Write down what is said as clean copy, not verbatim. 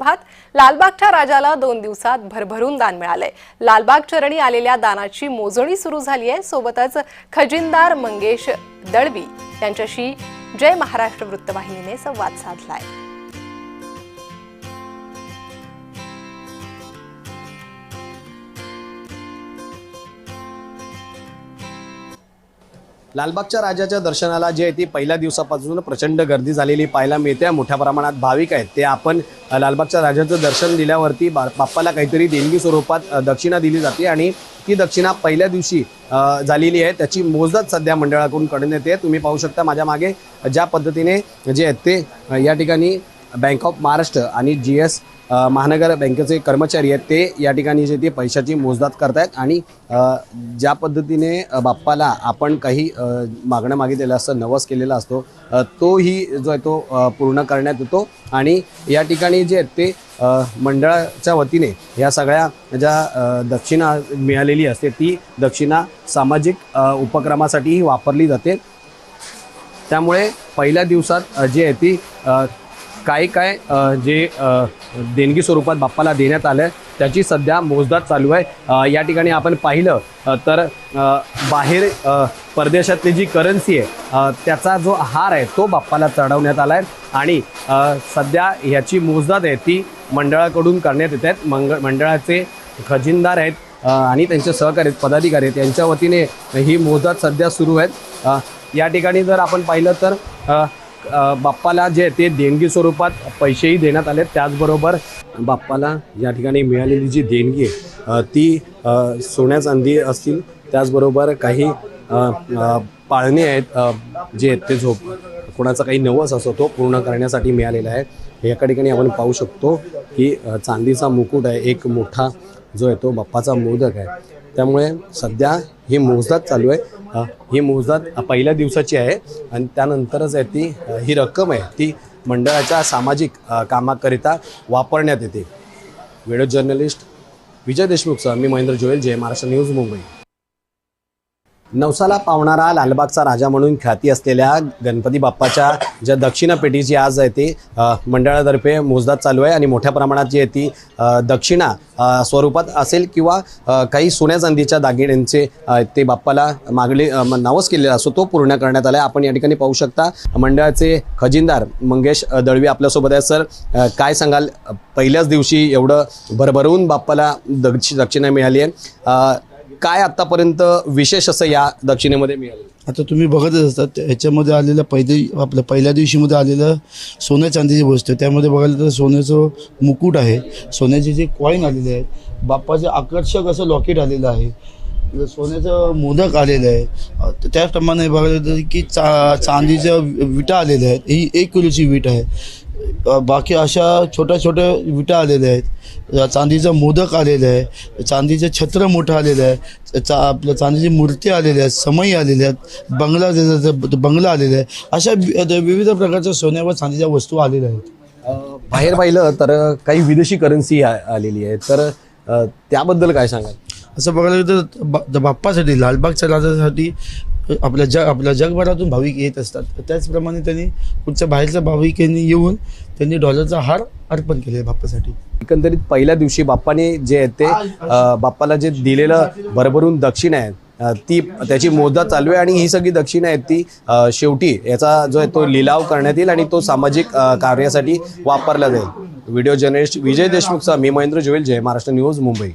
भात लालबागच्या राजाला 2 दिवसात भरभरून दान मिळालंय। लालबाग चरणी आलेल्या दानाची मोजणी सुरू झाली आहे। सोबतच खजिनदार मंगेश दळवी यांच्याशी जय महाराष्ट्र वृत्तवाहिनीने संवाद साधलाय। लालबागच्या राजाच्या दर्शनाला जे आहे ती पहिल्या दिवसापासून प्रचंड गर्दी झालेली पाहायला मिळते। मोठ्या प्रमाणात भाविक आहेत ते आपण लालबागच्या राजाचं दर्शन दिल्यावरती बाप्पाला काहीतरी देणगी स्वरूपात दक्षिणा दिली जाते आणि ती दक्षिणा पहिल्या दिवशी झालेली आहे। त्याची मोजदाद सध्या मंडळाकडून करण्यात येते। तुम्ही पाहू शकता माझ्या मागे ज्या पद्धतीने जे आहेत ते या ठिकाणी बँक ऑफ महाराष्ट्र आणि GS महानगर बँकेचे कर्मचारी आहेत ते या ठिकाणी जे ते पैशाची मोजदाद करतायत आणि ज्या पद्धतीने बाप्पाला आपण काही मागणं मागितलेलं असतं, नवस केलेला असतो, तोही जो आहे तो पूर्ण करण्यात येतो। आणि या ठिकाणी जे आहेत ते मंडळाच्या वतीने या सगळ्या ज्या दक्षिणा मिळालेली असते ती दक्षिणा सामाजिक उपक्रमासाठीही वापरली जाते। त्यामुळे पहिल्या दिवसात जे आहे ती काय जे देणगी स्वरूपात बाप्पाला देण्यात आलं त्याची सध्या मोजदाद चालू आहे। या ठिकाणी आपण पाहिलं तर बाहेर परदेशातली जी करन्सी आहे त्याचा जो हार आहे तो बाप्पाला चढवण्यात आला आहे आणि सध्या ह्याची मोजदाद आहे ती मंडळाकडून करण्यात येत आहेत। मंडळाचे खजिनदार आहेत आणि त्यांचे सहकारी पदाधिकारी आहेत, यांच्या वतीने ही मोजदाद सध्या सुरू आहेत। या ठिकाणी जर आपण पाहिलं तर बाप्पाला जे ते देणगी स्वरूपात पैसेही देण्यात आले। त्याचबरोबर बाप्पाला या ठिकाणी मिळालेली जी देणगी आहे ती सोन्या चांदी असतील, त्याचबरोबर काही पाळणे आहेत जे ते कोणाचा काही नवस असतो तो पूर्ण करण्यासाठी मिळालेला आहे। एका ठिकाणी आपण पाहू शकतो की चांदीचा मुकुट आहे, एक मोठा जो आहे तो बाप्पाचा मोदक आहे। त्यामुळे सध्या ही मोजदाद चालू आहे। ही मोजदाद पहिल्या दिवसाची आहे आणि त्यानंतरच आहे ती ही रक्कम आहे ती मंडळाच्या सामाजिक कामाकरिता वापरण्यात येते। व्हिडिओ जर्नलिस्ट विजय देशमुखसह मी महेंद्र जोयल, जय महाराष्ट्र न्यूज, मुंबई। नवसाला पावणारा लालबागचा राजा म्हणून ख्याती असलेल्या गणपती बाप्पाच्या ज्या दक्षिणा पेटीची आज आहे ती मंडळातर्फे मोजदाद चालू आहे आणि मोठ्या प्रमाणात जी आहे ती दक्षिणा स्वरूपात असेल किंवा काही सोन्या चांदीच्या दागिन्यांचे ते बाप्पाला मागले नवस केलेला असतो तो पूर्ण करण्यात आला आहे। आपण या ठिकाणी पाहू शकता मंडळाचे खजिनदार मंगेश दळवी आपल्यासोबत आहे। सर, काय सांगाल, पहिल्याच दिवशी एवढं भरभरून बाप्पाला दक्षिणा मिळाली आहे, काय आतापर्यंत विशेष असं या दक्षिणेमध्ये मिळालं? आता तुम्ही बघतच असतात ह्याच्यामध्ये आलेलं आपल्या पहिल्या दिवशीमध्ये आलेलं सोन्या चांदीची वस्तू, त्यामध्ये बघायला तर सोन्याचं मुकुट आहे, सोन्याचे जे कॉईन आलेले आहेत, बाप्पाचे आकर्षक असं लॉकेट आलेलं आहे, सोन्याचं मोदक आलेलं आहे। त्याचप्रमाणे बघायला तर की चांदीच्या विटा आलेल्या आहेत, ही 1 किलोची वीट आहे। बाकी अशा छोट्या छोट्या विटा आलेल्या आहेत, चांदीचं मोदक आलेलं आहे, चांदीचं छत्र मोठं आलेलं आहे, आपल्या चांदीची मूर्ती आलेल्या आहेत, समई आलेल्या आहेत, बंगला आलेला आहे। अशा विविध प्रकारच्या सोन्या व चांदीच्या वस्तू आलेल्या आहेत। बाहेर पाहिलं तर काही विदेशी करन्सी आलेली आहे, तर त्याबद्दल काय सांगाल? असं बघायला गेलं तर बाप्पासाठी, लालबागच्या राजासाठी आपल्या जगभरातून भाविक येत असतात। त्याचप्रमाणे त्यांनी कुठच्या बाहेरच्या भाविकांनी येऊन त्यांनी डॉलरचा हार अर्पण केले बाप्पासाठी। एकंदरीत पहिल्या दिवशी बाप्पाने जे आहे ते बाप्पाला जे दिलेलं भरभरून दक्षिणा आहे ती त्याची मोजदाद चालू आहे आणि ही सगळी दक्षिणा आहे ती शेवटी याचा जो आहे तो लिलाव करण्यात येईल आणि तो सामाजिक कार्यासाठी वापरला जाईल। व्हिडिओ जर्नलिस्ट विजय देशमुखसह मी महेंद्र जोयल, जय महाराष्ट्र न्यूज, मुंबई।